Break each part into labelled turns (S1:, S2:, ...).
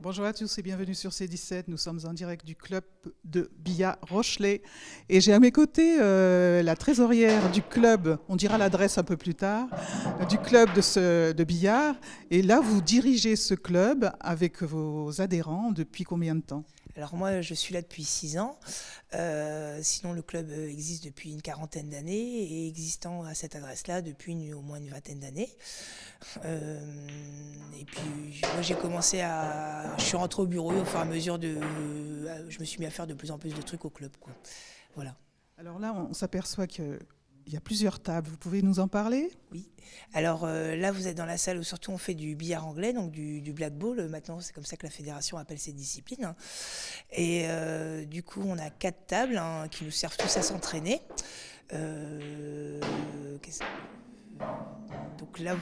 S1: Bonjour à tous et bienvenue sur C17. Nous sommes en direct du club de billard Rochelet. Et j'ai à mes côtés la trésorière du club, on dira l'adresse un peu plus tard, du club de billard. Et là, vous dirigez ce club avec vos adhérents depuis combien de temps?
S2: Alors moi, je suis là depuis 6 ans. Sinon, le club existe depuis une quarantaine d'années et existant à cette adresse-là depuis au moins une vingtaine d'années. Et puis, moi, je suis rentrée au bureau et au fur et à mesure je me suis mis à faire de plus en plus de trucs au club, quoi. Voilà.
S1: Alors là, on s'aperçoit qu'il y a plusieurs tables. Vous pouvez nous en parler?
S2: Oui. Alors là, vous êtes dans la salle où surtout on fait du billard anglais, donc du blackball. Maintenant, c'est comme ça que la fédération appelle cette discipline. Et du coup, on a 4 tables qui nous servent tous à s'entraîner. Donc là,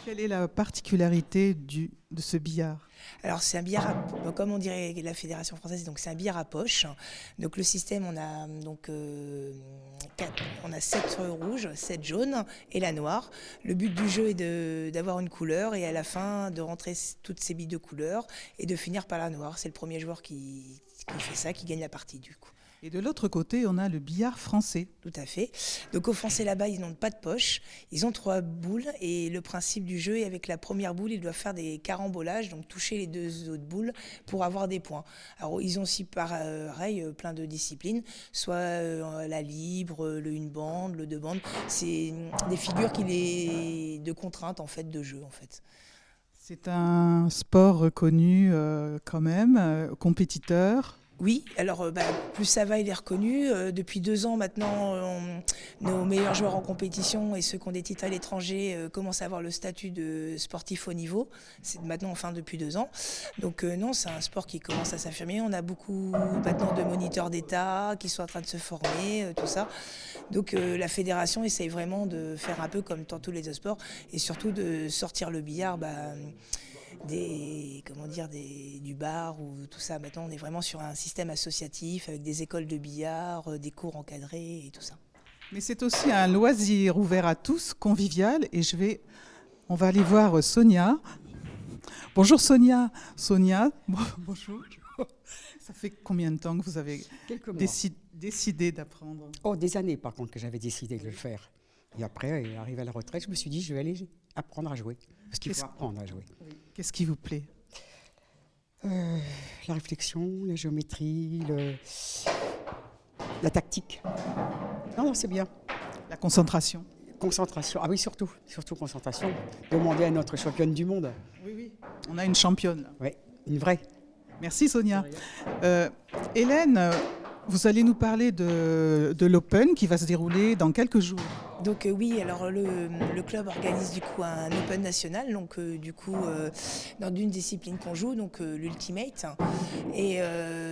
S1: Quelle est la particularité de ce billard?
S2: alors c'est un billard, comme on dirait la fédération française, donc c'est un billard à poche. Donc le système, on a on a 7 rouges, 7 jaunes et la noire. Le but du jeu est d'avoir une couleur et à la fin de rentrer toutes ces billes de couleur et de finir par la noire. C'est le premier joueur qui fait ça, qui gagne la partie du coup.
S1: Et de l'autre côté, on a le billard français.
S2: Tout à fait. Donc aux Français là-bas, ils n'ont pas de poche. Ils ont 3 boules et le principe du jeu est avec la première boule, ils doivent faire des carambolages, donc toucher les 2 autres boules pour avoir des points. Alors ils ont aussi pareil plein de disciplines, soit la libre, le une bande, le 2 bandes. C'est des figures de contraintes en fait, de jeu en fait.
S1: C'est un sport reconnu quand même, compétiteur.
S2: Oui, alors plus ça va, il est reconnu. Depuis 2 ans maintenant, nos meilleurs joueurs en compétition et ceux qui ont des titres à l'étranger commencent à avoir le statut de sportif haut niveau. C'est maintenant enfin depuis 2 ans. Donc non, c'est un sport qui commence à s'affirmer. On a beaucoup maintenant de moniteurs d'État qui sont en train de se former, tout ça. Donc la fédération essaye vraiment de faire un peu comme dans tous les autres sports et surtout de sortir le billard du bar ou tout ça. Maintenant, on est vraiment sur un système associatif avec des écoles de billard, des cours encadrés et tout ça.
S1: Mais c'est aussi un loisir ouvert à tous, convivial. Et on va aller voir Sonia. Bonjour Sonia. Sonia, bonjour. Ça fait combien de temps que vous avez décidé d'apprendre?
S3: Oh, des années par contre que j'avais décidé de le faire. Et après, arrivé à la retraite, je me suis dit, je vais aller apprendre à jouer. Parce qu'il faut apprendre à jouer.
S1: Qu'est-ce qui vous plaît?
S3: La réflexion, la géométrie, la tactique. Non, c'est bien.
S1: La concentration.
S3: Concentration. Ah oui, surtout concentration. Demandez à notre championne du monde.
S1: Oui. On a une championne là.
S3: Oui, une vraie.
S1: Merci Sonia. Hélène, vous allez nous parler de l'Open qui va se dérouler dans quelques jours.
S2: Donc oui, alors le club organise du coup un Open national, donc dans une discipline qu'on joue, donc l'Ultimate. Et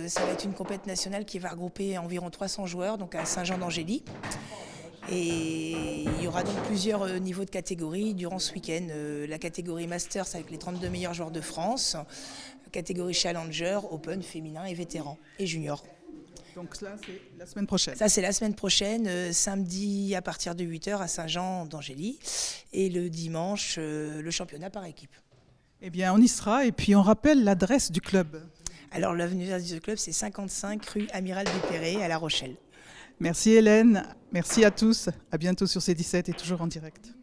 S2: ça va être une compétition nationale qui va regrouper environ 300 joueurs, donc à Saint-Jean-d'Angély. Et il y aura donc plusieurs niveaux de catégories durant ce week-end. La catégorie Masters avec les 32 meilleurs joueurs de France, catégorie Challenger, Open, féminin et vétéran et junior.
S1: Donc là, c'est la semaine prochaine.
S2: Ça, c'est la semaine prochaine, samedi à partir de 8h à Saint-Jean-d'Angély. Et le dimanche, le championnat par équipe.
S1: Eh bien, on y sera. Et puis, on rappelle l'adresse du club.
S2: Alors, l'avenue du club, c'est 55 rue Amiral Dupéré à La Rochelle.
S1: Merci Hélène. Merci à tous. À bientôt sur C17 et toujours en direct.